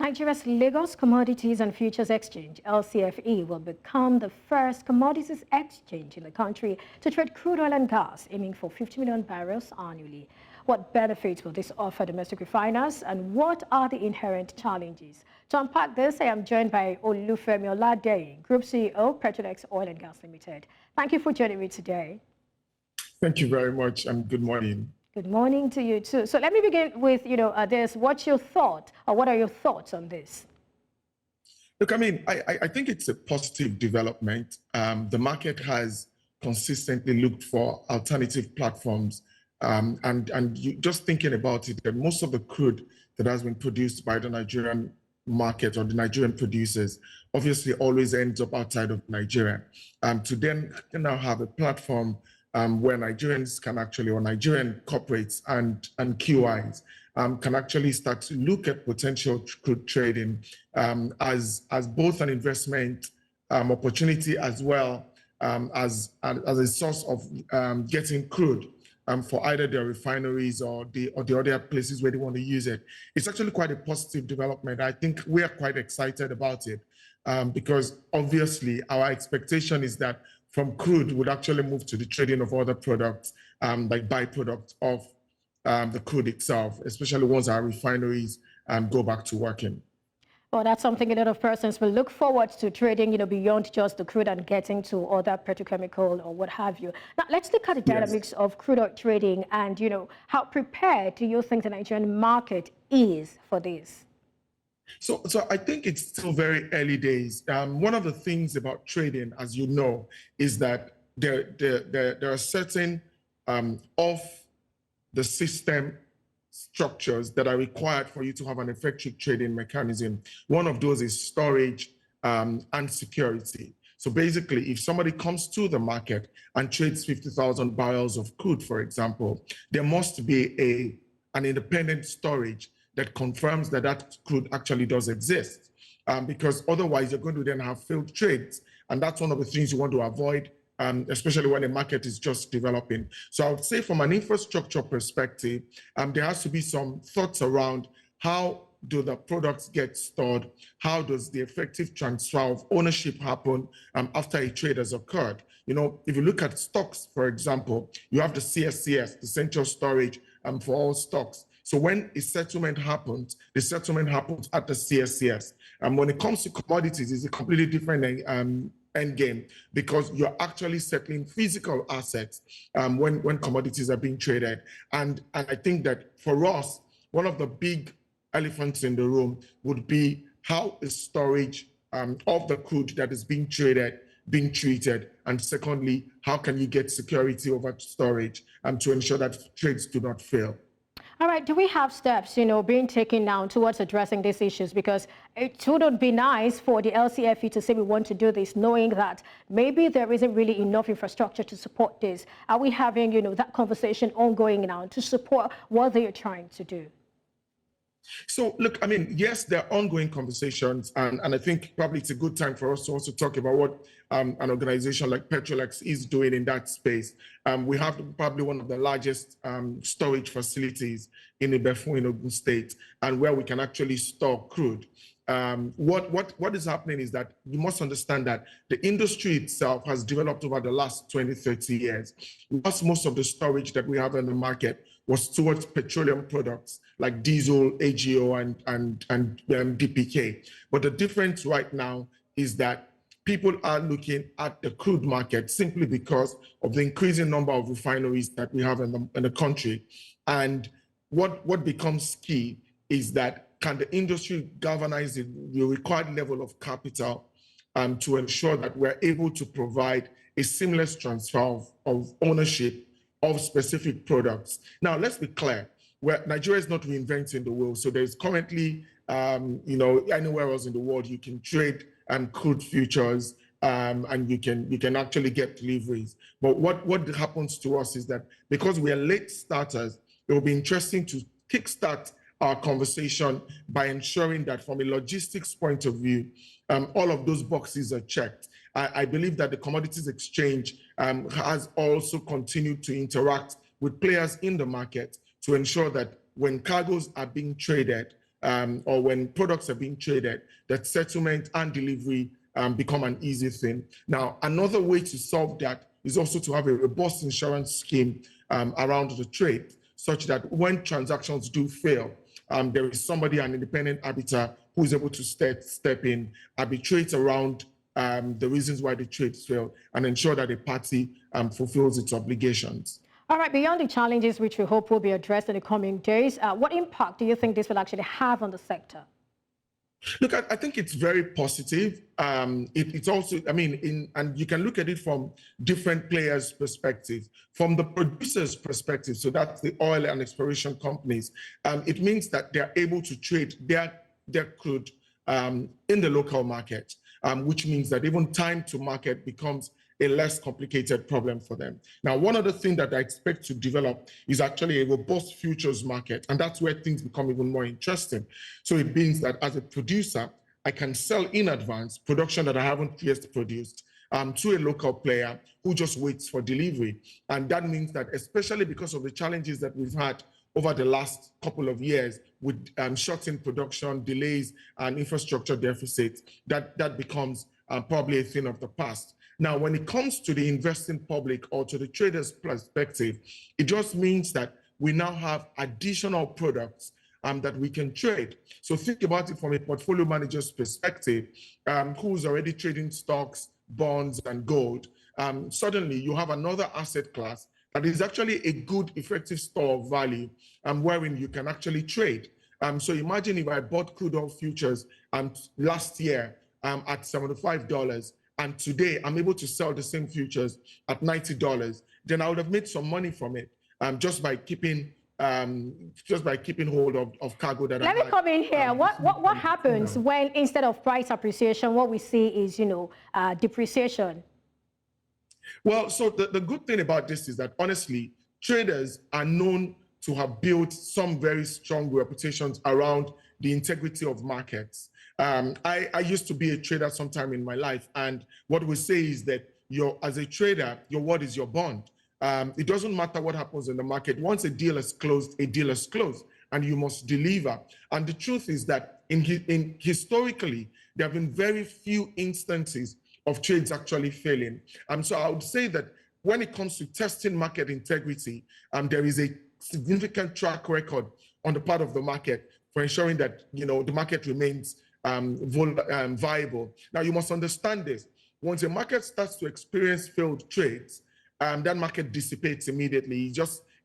Nigeria's Lagos Commodities and Futures Exchange, LCFE, will become the first commodities exchange in the country to trade crude oil and gas, aiming for 50 million barrels annually. What benefits will this offer domestic refiners, and what are the inherent challenges? To unpack this, I am joined by Olufemmi Oladehin, Group CEO, Petrolex Oil and Gas Limited. Thank you for joining me today. Thank you very much, and good morning. Good morning to you too. So let me begin with, this. What's your thought, or what are your thoughts on this? Look, I mean, I think it's a positive development. The market has consistently looked for alternative platforms, and just thinking about it, that most of the crude that has been produced by the Nigerian market or the Nigerian producers obviously always ends up outside of Nigeria. To then now have a platform where Nigerians can actually, or Nigerian corporates and QIs can actually start to look at potential crude trading as both an investment opportunity as well as a source of getting crude for either their refineries or the other places where they want to use it. It's actually quite a positive development. I think we are quite excited about it because obviously our expectation is that from crude would actually move to the trading of other products, like byproducts of the crude itself, especially once our refineries go back to working. Well, that's something a lot of persons will look forward to trading, beyond just the crude and getting to other petrochemical or what have you. Now, let's look at the dynamics of crude oil trading and, how prepared do you think the Nigerian market is for this? So I think it's still very early days. One of the things about trading, as you know, is that there are certain off the system structures that are required for you to have an effective trading mechanism. One of those is storage and security. So basically, if somebody comes to the market and trades 50,000 barrels of crude, for example, there must be an independent storage that confirms that that crude actually does exist, because otherwise you're going to then have failed trades. And that's one of the things you want to avoid, especially when the market is just developing. So I would say from an infrastructure perspective, there has to be some thoughts around how do the products get stored? How does the effective transfer of ownership happen after a trade has occurred? If you look at stocks, for example, you have the CSCS, the central storage for all stocks. So when a settlement happens, the settlement happens at the CSCS. And when it comes to commodities, it's a completely different end game because you're actually settling physical assets when commodities are being traded. And I think that for us, one of the big elephants in the room would be how is storage of the crude that is being traded being treated, and secondly, how can you get security over storage to ensure that trades do not fail? All right, do we have steps, being taken now towards addressing these issues? Because it wouldn't be nice for the LCFE to say we want to do this, knowing that maybe there isn't really enough infrastructure to support this. Are we having, that conversation ongoing now to support what they are trying to do? So, look, I mean, yes, there are ongoing conversations, and I think probably it's a good time for us to also talk about what an organization like Petrolex is doing in that space. We have probably one of the largest storage facilities in Ibefu in Ogun State, and where we can actually store crude. What is happening is that you must understand that the industry itself has developed over the last 20, 30 years. Most of the storage that we have in the market was towards petroleum products like diesel, AGO, and DPK. But the difference right now is that people are looking at the crude market simply because of the increasing number of refineries that we have in the country. And what becomes key is that can the industry galvanize the required level of capital to ensure that we're able to provide a seamless transfer of ownership of specific products. Now, let's be clear, Nigeria is not reinventing the wheel. So there's currently, anywhere else in the world, you can trade crude futures and you can actually get deliveries. But what happens to us is that because we are late starters, it will be interesting to kickstart our conversation by ensuring that from a logistics point of view, all of those boxes are checked. I believe that the Commodities Exchange has also continued to interact with players in the market to ensure that when cargoes are being traded, or when products are being traded, that settlement and delivery become an easy thing. Now, another way to solve that is also to have a robust insurance scheme around the trade, such that when transactions do fail, there is somebody, an independent arbiter, who is able to step in, arbitrate around the reasons why the trades fail, and ensure that a party fulfills its obligations. All right, beyond the challenges which we hope will be addressed in the coming days, what impact do you think this will actually have on the sector? Look, I think it's very positive. It's also, I mean, and you can look at it from different players' perspectives. From the producers' perspective, so that's the oil and exploration companies, it means that they're able to trade their crude in the local market, which means that even time to market becomes a less complicated problem for them. Now, one other thing that I expect to develop is actually a robust futures market, and that's where things become even more interesting. So it means that as a producer, I can sell in advance production that I haven't yet produced to a local player who just waits for delivery. And that means that, especially because of the challenges that we've had over the last couple of years with short in production, delays, and infrastructure deficits, that becomes probably a thing of the past. Now, when it comes to the investing public or to the trader's perspective, it just means that we now have additional products that we can trade. So think about it from a portfolio manager's perspective, who's already trading stocks, bonds, and gold. Suddenly, you have another asset class that is actually a good, effective store of value, wherein you can actually trade. So imagine if I bought crude oil futures last year at $75, and today I'm able to sell the same futures at $90, then I would have made some money from it just by keeping hold of cargo that Let me come in here. What happens when instead of price appreciation, what we see is, depreciation? Well, so the good thing about this is that, honestly, traders are known to have built some very strong reputations around the integrity of markets. I used to be a trader sometime in my life, and what we say is that as a trader, your word is your bond. It doesn't matter what happens in the market. Once a deal is closed, and you must deliver. And the truth is that historically, there have been very few instances of trades actually failing. So I would say that when it comes to testing market integrity, there is a significant track record on the part of the market for ensuring that the market remains viable. Now, you must understand this. Once a market starts to experience failed trades, that market dissipates immediately.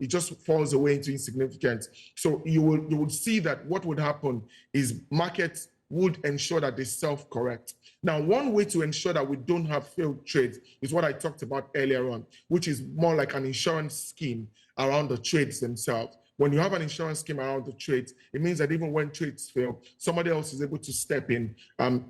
It just falls away into insignificance. So you would see that what would happen is markets would ensure that they self-correct. Now, one way to ensure that we don't have failed trades is what I talked about earlier on, which is more like an insurance scheme around the trades themselves. When you have an insurance scheme around the trades, it means that even when trades fail, somebody else is able to step in,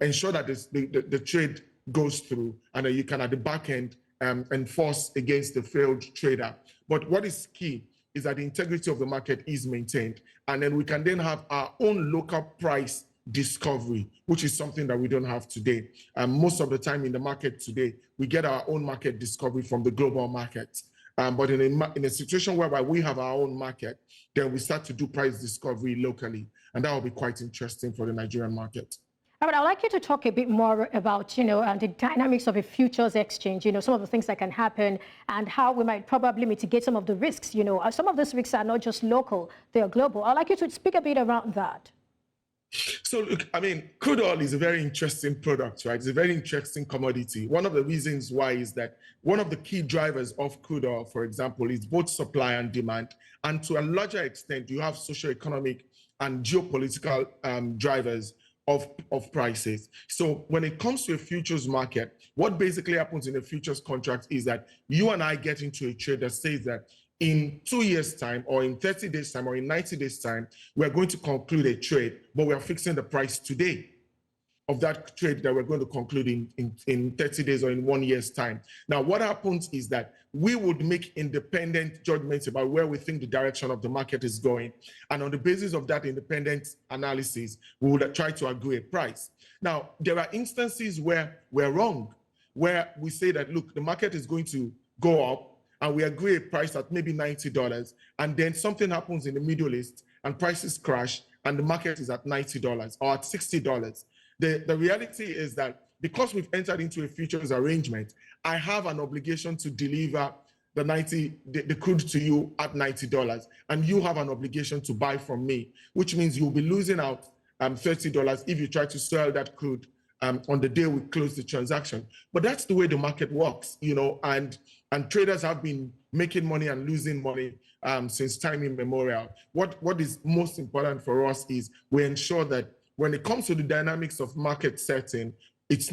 ensure that the trade goes through, and that you can, at the back end, enforce against the failed trader. But what is key is that the integrity of the market is maintained, and then we can then have our own local price discovery, which is something that we don't have today. Most of the time in the market today, we get our own market discovery from the global markets. But in a situation whereby we have our own market, then we start to do price discovery locally. And that will be quite interesting for the Nigerian market. All right, I'd like you to talk a bit more about, the dynamics of a futures exchange, some of the things that can happen and how we might probably mitigate some of the risks. Some of these risks are not just local, they are global. I'd like you to speak a bit around that. So look, I mean, crude oil is a very interesting product, right? It's a very interesting commodity. One of the reasons why is that one of the key drivers of crude oil, for example, is both supply and demand. And to a larger extent, you have socioeconomic and geopolitical drivers of prices. So when it comes to a futures market, what basically happens in a futures contract is that you and I get into a trade that says that in 2 years' time, or in 30 days' time, or in 90 days' time, we're going to conclude a trade, but we're fixing the price today of that trade that we're going to conclude in 30 days or in 1 year's time. Now, what happens is that we would make independent judgments about where we think the direction of the market is going. And on the basis of that independent analysis, we would try to agree a price. Now, there are instances where we're wrong, where we say that, look, the market is going to go up, and we agree a price at maybe $90, and then something happens in the Middle East and prices crash, and the market is at $90 or at $60. The reality is that because we've entered into a futures arrangement, I have an obligation to deliver the crude to you at $90, and you have an obligation to buy from me, which means you'll be losing out $30 if you try to sell that crude on the day we close the transaction. But that's the way the market works, and traders have been making money and losing money since time immemorial. What is most important for us is we ensure that when it comes to the dynamics of market setting, it's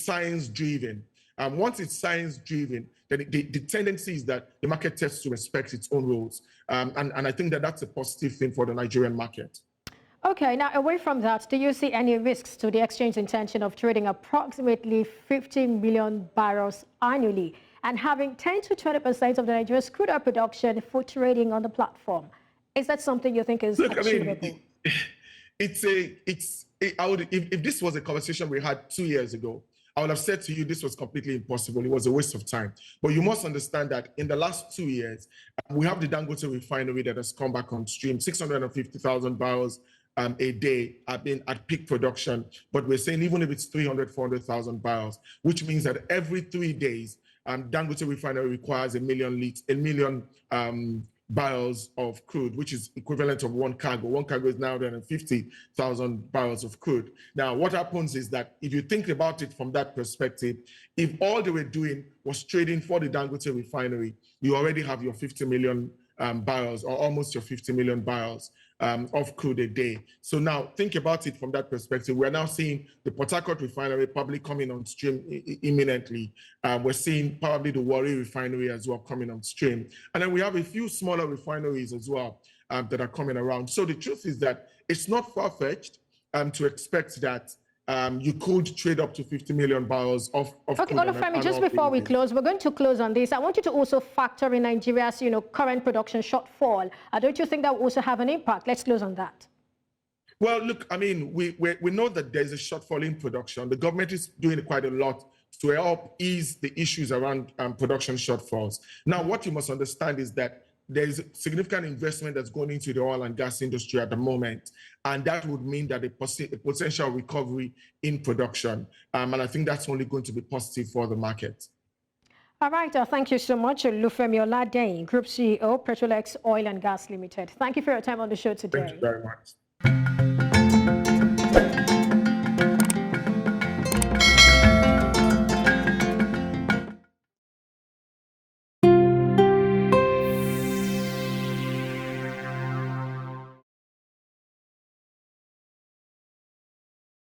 science-driven. Once it's science-driven, then the tendency is that the market tends to respect its own rules. And I think that that's a positive thing for the Nigerian market. Okay, now away from that, do you see any risks to the exchange's intention of trading approximately 50 million barrels annually and having 10 to 20% of the Nigeria's crude oil production for trading on the platform? Is that something you think is achievable? If this was a conversation we had 2 years ago, I would have said to you this was completely impossible. It was a waste of time. But you must understand that in the last 2 years, we have the Dangote refinery that has come back on stream, 650,000 barrels a day at peak production. But we're saying even if it's 300, 400,000 barrels, which means that every 3 days, Dangote refinery requires a million barrels of crude, which is equivalent of one cargo. One cargo is now 150,000 barrels of crude. Now, what happens is that if you think about it from that perspective, if all they were doing was trading for the Dangote refinery, you already have your 50 million barrels, or almost your 50 million barrels of crude a day. So now think about it from that perspective. We're now seeing the Port Harcourt refinery probably coming on stream imminently. We're seeing probably the Warri refinery as well coming on stream. And then we have a few smaller refineries as well that are coming around. So the truth is that it's not far-fetched to expect that you could trade up to 50 million barrels of okay, Olufemmi, just before we close, we're going to close on this. I want you to also factor in Nigeria's, current production shortfall. Don't you think that will also have an impact? Let's close on that. Well, look, I mean, we know that there's a shortfall in production. The government is doing quite a lot to help ease the issues around production shortfalls. Now, what you must understand is that there is significant investment that's going into the oil and gas industry at the moment, and that would mean that a potential recovery in production. And I think that's only going to be positive for the market. All right, thank you so much, Olufemmi Oladehin, Group CEO, Petrolex Oil and Gas Limited. Thank you for your time on the show today. Thank you very much.